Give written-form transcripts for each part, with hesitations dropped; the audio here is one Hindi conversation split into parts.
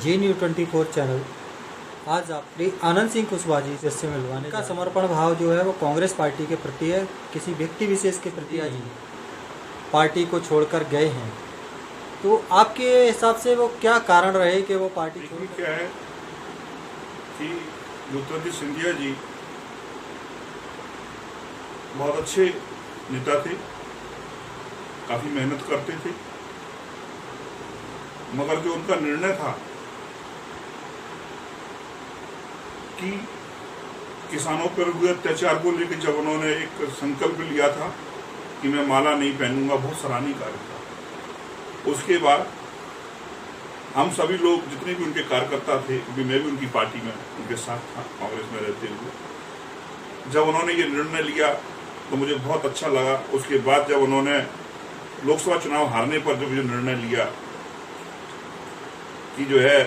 GNews 24 चैनल आज आपने आनंद सिंह कुशवाहा जी से मिलवाने का समर्पण भाव जो है वो कांग्रेस पार्टी के प्रति है, किसी व्यक्ति विशेष के प्रति आज पार्टी को छोड़कर गए हैं। तो आपके हिसाब से वो क्या कारण रहे कि वो पार्टी छोड़? क्या है कि ज्योतिरादित्य सिंधिया जी बहुत अच्छे नेता थे, काफी मेहनत करते थे, मगर जो उनका निर्णय था कि किसानों पर हुए अत्याचार को लेकर जब उन्होंने एक संकल्प लिया था कि मैं माला नहीं पहनूंगा, बहुत सराहनीय कार्य था। उसके बाद हम सभी लोग जितने भी उनके कार्यकर्ता थे, क्योंकि मैं भी उनकी पार्टी में उनके साथ था कांग्रेस में रहते हुए, जब उन्होंने ये निर्णय लिया तो मुझे बहुत अच्छा लगा। उसके बाद जब उन्होंने लोकसभा चुनाव हारने पर जब ये निर्णय लिया कि जो है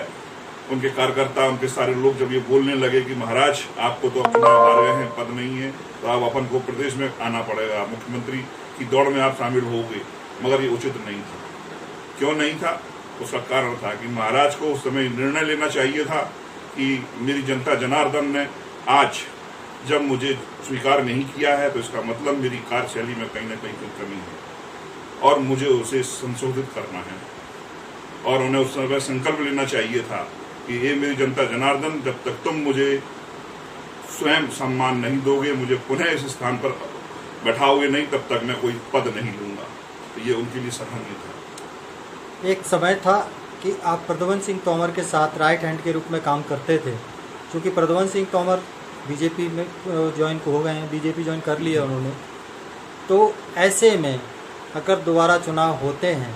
उनके कार्यकर्ता, उनके सारे लोग जब ये बोलने लगे कि महाराज आपको तो चुनाव हार गए हैं, पद नहीं है, तो आप अपन को प्रदेश में आना पड़ेगा, मुख्यमंत्री की दौड़ में आप शामिल हो गए, मगर ये उचित नहीं था। क्यों नहीं था? उसका कारण था कि महाराज को उस समय निर्णय लेना चाहिए था कि मेरी जनता जनार्दन ने आज जब मुझे स्वीकार नहीं किया है तो इसका मतलब मेरी कार्यशैली में कहीं ना कहीं कोई कमी है और मुझे उसे संशोधित करना है। और उन्हें उस समय संकल्प लेना चाहिए था कि ये मेरी जनता जनार्दन, जब तक तुम मुझे स्वयं सम्मान नहीं दोगे, मुझे पुनः इस स्थान पर बैठाओगे नहीं, तब तक मैं कोई पद नहीं लूंगा। तो ये उनके लिए सराहनीय था। एक समय था कि आप प्रद्युम्न सिंह तोमर के साथ राइट हैंड के रूप में काम करते थे, क्योंकि प्रद्युम्न सिंह तोमर बीजेपी में ज्वाइन हो गए हैं, बीजेपी ज्वाइन कर लिया उन्होंने। तो ऐसे में अगर दोबारा चुनाव होते हैं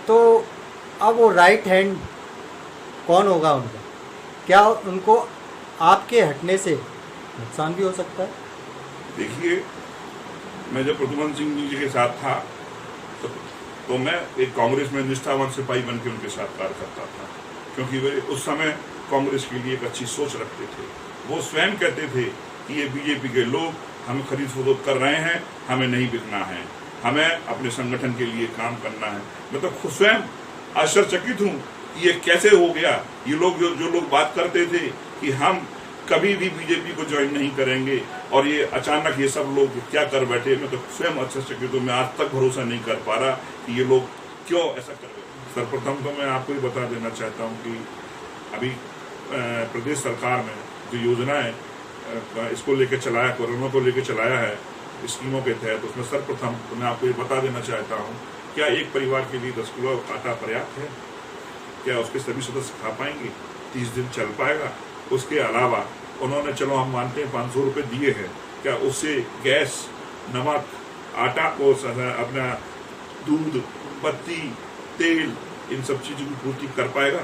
तो अब वो राइट हैंड कौन होगा उनका? क्या उनको आपके हटने से नुकसान भी हो सकता है? देखिए, मैं जब प्रद्युम्न सिंह जी के साथ था तो मैं एक कांग्रेस में निष्ठावान सिपाही बन के उनके साथ कार्य करता था, क्योंकि वे उस समय कांग्रेस के लिए एक अच्छी सोच रखते थे। वो स्वयं कहते थे कि ये बीजेपी के लोग हमें खरीद फरोख्त कर रहे हैं, हमें नहीं बिकना है, हमें अपने संगठन के लिए काम करना है। मैं तो खुद स्वयं आश्चर्यचकित हूँ कि ये कैसे हो गया। ये लोग जो लोग बात करते थे कि हम कभी भी बीजेपी को ज्वाइन नहीं करेंगे और ये अचानक ये सब लोग क्या कर बैठे, मैं तो स्वयं आश्चर्यचकित हूँ। मैं आज तक भरोसा नहीं कर पा रहा कि ये लोग क्यों ऐसा कर रहे। सर्वप्रथम तो मैं आपको ये बता देना चाहता हूँ कि अभी प्रदेश सरकार ने जो योजनाएं इसको लेकर चलाया, कोरोना को लेकर चलाया है स्कीमों के तहत, उसमें सर्वप्रथम तो मैं आपको ये बता देना चाहता हूँ, क्या एक परिवार के लिए 10 किलो आटा पर्याप्त है? क्या उसके सभी सदस्य खा पाएंगे? 30 दिन चल पाएगा? उसके अलावा उन्होंने, चलो हम मानते हैं 500 रुपये दिए हैं, क्या उससे गैस, नमक, आटा को, अपना दूध, बत्ती, तेल, इन सब चीजों की पूर्ति कर पाएगा?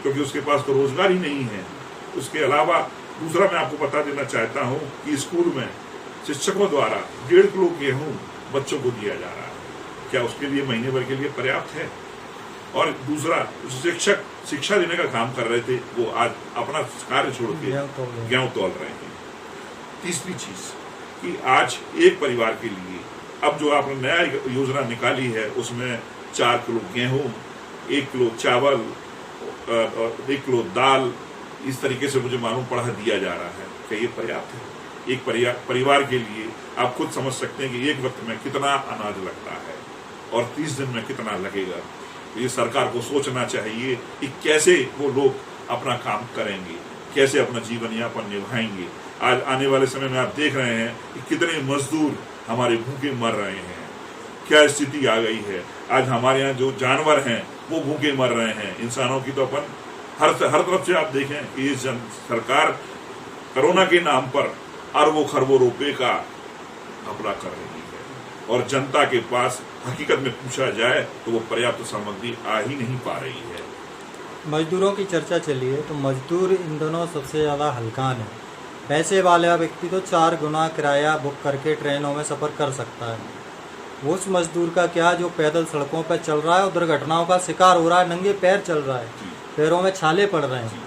क्योंकि उसके पास तो रोजगार ही नहीं है। उसके अलावा दूसरा मैं आपको बता देना चाहता हूँ कि स्कूल में शिक्षकों द्वारा 1.5 किलो गेहूं बच्चों को दिया जा रहा है, क्या उसके लिए महीने भर के लिए पर्याप्त है? और दूसरा, शिक्षक शिक्षा देने का काम कर रहे थे, वो आज अपना कार्य छोड़ के गेहूं तोल रहे हैं। तीसरी चीज कि आज एक परिवार के लिए अब जो आपने नया योजना निकाली है, उसमें 4 किलो गेहूं, 1 किलो चावल, 1 किलो दाल, इस तरीके से मुझे मालूम पड़ा दिया जा रहा है। क्या ये पर्याप्त है? एक परिवार के लिए आप खुद समझ सकते हैं कि एक वक्त में कितना अनाज लगता है और 30 दिन में कितना लगेगा। ये सरकार को सोचना चाहिए कि कैसे वो लोग अपना काम करेंगे, कैसे अपना जीवन यापन निभाएंगे। आज आने वाले समय में आप देख रहे हैं कि कितने मजदूर हमारे भूखे मर रहे हैं, क्या स्थिति आ गई है। आज हमारे यहाँ जो जानवर हैं वो भूखे मर रहे हैं। इंसानों की तो अपन हर तरफ से आप देखें कि ये सरकार कोरोना के नाम पर अरबों खरबों रुपए का घपला कर रही है और जनता के पास हकीकत में पूछा जाए तो वो पर्याप्त सामग्री आ ही नहीं पा रही है। मजदूरों की चर्चा चली है तो मजदूर इन दोनों सबसे ज़्यादा हल्कान है। पैसे वाला व्यक्ति तो 4 गुना किराया बुक करके ट्रेनों में सफ़र कर सकता है। उस मजदूर का क्या जो पैदल सड़कों पर चल रहा है और दुर्घटनाओं का शिकार हो रहा है, नंगे पैर चल रहा है, पैरों में छाले पड़ रहे हैं।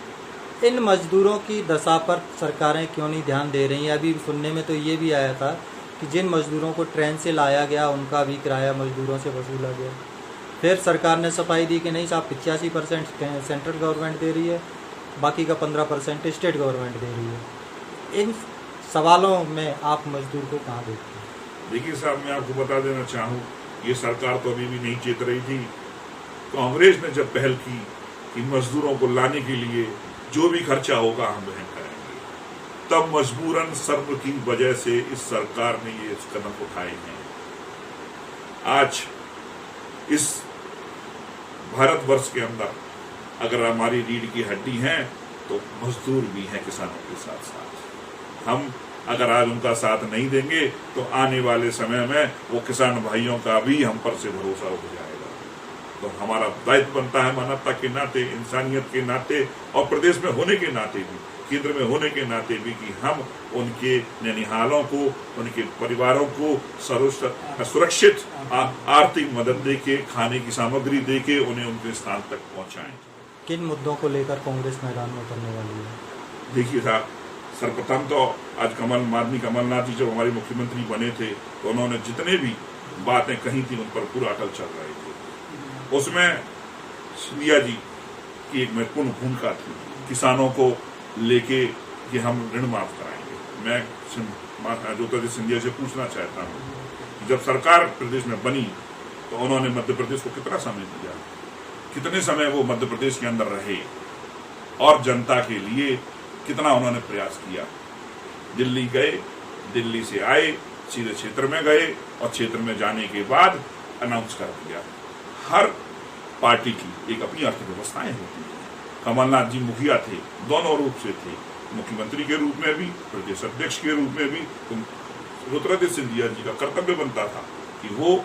इन मजदूरों की दशा पर सरकारें क्यों नहीं ध्यान दे रही हैं? अभी सुनने में तो ये भी आया था कि जिन मजदूरों को ट्रेन से लाया गया उनका भी किराया मजदूरों से वसूला गया। फिर सरकार ने सफाई दी कि नहीं साहब 85% सेंट्रल गवर्नमेंट दे रही है, बाकी का 15% स्टेट गवर्नमेंट दे रही है। इन सवालों में आप मजदूर को कहाँ देखते हैं? देखिए साहब, मैं आपको बता देना चाहूँ, ये सरकार तो अभी भी नहीं चेत रही थी। कांग्रेस ने जब पहल की कि मजदूरों को लाने के लिए जो भी खर्चा होगा हम वहन करेंगे, तब मजबूरन शर्म की वजह से इस सरकार ने ये कदम उठाए हैं। आज इस भारतवर्ष के अंदर अगर हमारी रीढ़ की हड्डी है तो मजदूर भी हैं किसानों के साथ साथ। हम अगर आज उनका साथ नहीं देंगे तो आने वाले समय में वो किसान भाइयों का भी हम पर से भरोसा उठ जाएगा। तो हमारा दायित्व बनता है मानवता के नाते, इंसानियत के नाते और प्रदेश में होने के नाते भी, केंद्र में होने के नाते भी, कि हम उनके ननिहालों को, उनके परिवारों को सुरक्षित आर्थिक मदद देके, खाने की सामग्री देके उन्हें उनके स्थान तक पहुंचाएं। किन मुद्दों को लेकर कांग्रेस मैदान में उतरने वाली है? देखिए साहब, सर्वप्रथम तो आज माननीय कमलनाथ जी जब हमारे मुख्यमंत्री बने थे तो उन्होंने जितने भी बातें कही थी उन पर पूरा अटल चल रहे थे। उसमें सिंधिया जी की एक महत्वपूर्ण भूमिका थी किसानों को लेके कि हम ऋण माफ कराएंगे। मैं ज्योतिरादित्य सिंधिया से पूछना चाहता हूँ, जब सरकार प्रदेश में बनी तो उन्होंने मध्य प्रदेश को कितना समय दिया, कितने समय वो मध्य प्रदेश के अंदर रहे और जनता के लिए कितना उन्होंने प्रयास किया। दिल्ली गए, दिल्ली से आए, सीधे क्षेत्र में गए और क्षेत्र में जाने के बाद अनाउंस कर दिया। हर पार्टी की एक अपनी अर्थव्यवस्थाएं होती है। कमलनाथ जी मुखिया थे, दोनों रूप से थे, मुख्यमंत्री के रूप में भी, प्रदेश अध्यक्ष के रूप में भी। तो ज्योतिरादित्य सिंधिया जी का कर्तव्य बनता था कि वो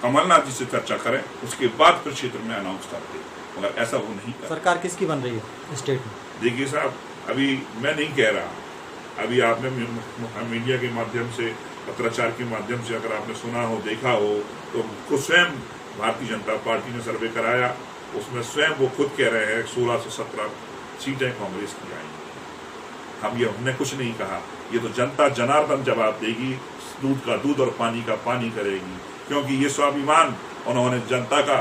कमलनाथ जी से चर्चा करें, उसके बाद फिर क्षेत्र में अनाउंस करते, मगर ऐसा वो नहीं कर। सरकार किसकी बन रही है स्टेट में? देखिए साहब, अभी मैं नहीं कह रहा, अभी आपने मीडिया के माध्यम से, पत्राचार के माध्यम से अगर आपने सुना हो, देखा हो, तो खुद स्वयं भारतीय जनता पार्टी ने सर्वे कराया, उसमें स्वयं वो खुद कह रहे हैं 16 से 17 सीटें कांग्रेस की आएंगी। हम ये हमने कुछ नहीं कहा, ये तो जनता जनार्दन जवाब देगी, दूध का दूध और पानी का पानी करेगी, क्योंकि ये स्वाभिमान उन्होंने जनता का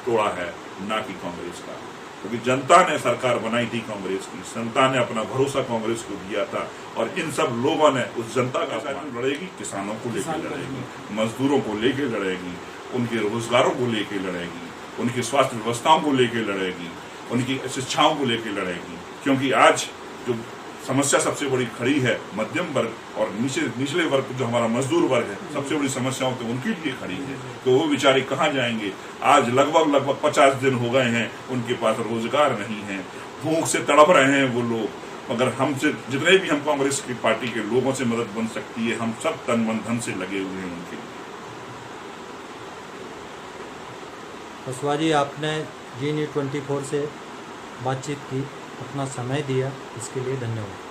तोड़ा है, ना कि कांग्रेस का। क्योंकि जनता ने सरकार बनाई थी कांग्रेस की, जनता ने अपना भरोसा कांग्रेस को दिया था और इन सब लोगों ने उस जनता का लड़ेगी, किसानों को लेकर लड़ेगी, मजदूरों को लेकर लड़ेगी, उनके रोजगारों को लेकर लड़ेगी, उनकी स्वास्थ्य व्यवस्थाओं को लेकर लड़ेगी, उनकी शिक्षाओं को लेकर लड़ेगी। क्योंकि आज जो समस्या सबसे बड़ी खड़ी है, मध्यम वर्ग और निचले वर्ग जो हमारा मजदूर वर्ग है, सबसे बड़ी समस्याओं तो उनके लिए खड़ी है। तो वो बेचारे कहाँ जाएंगे? आज लगभग 50 दिन हो गए हैं, उनके पास रोजगार नहीं है, भूख से तड़प रहे हैं वो लोग। मगर हमसे जितने भी हम कांग्रेस की पार्टी के लोगों से मदद बन सकती है, हम सब तन मन धन से लगे हुए हैं उनके लिए। कुशवाहा जी, आपने G News 24 से बातचीत की, अपना समय दिया, इसके लिए धन्यवाद।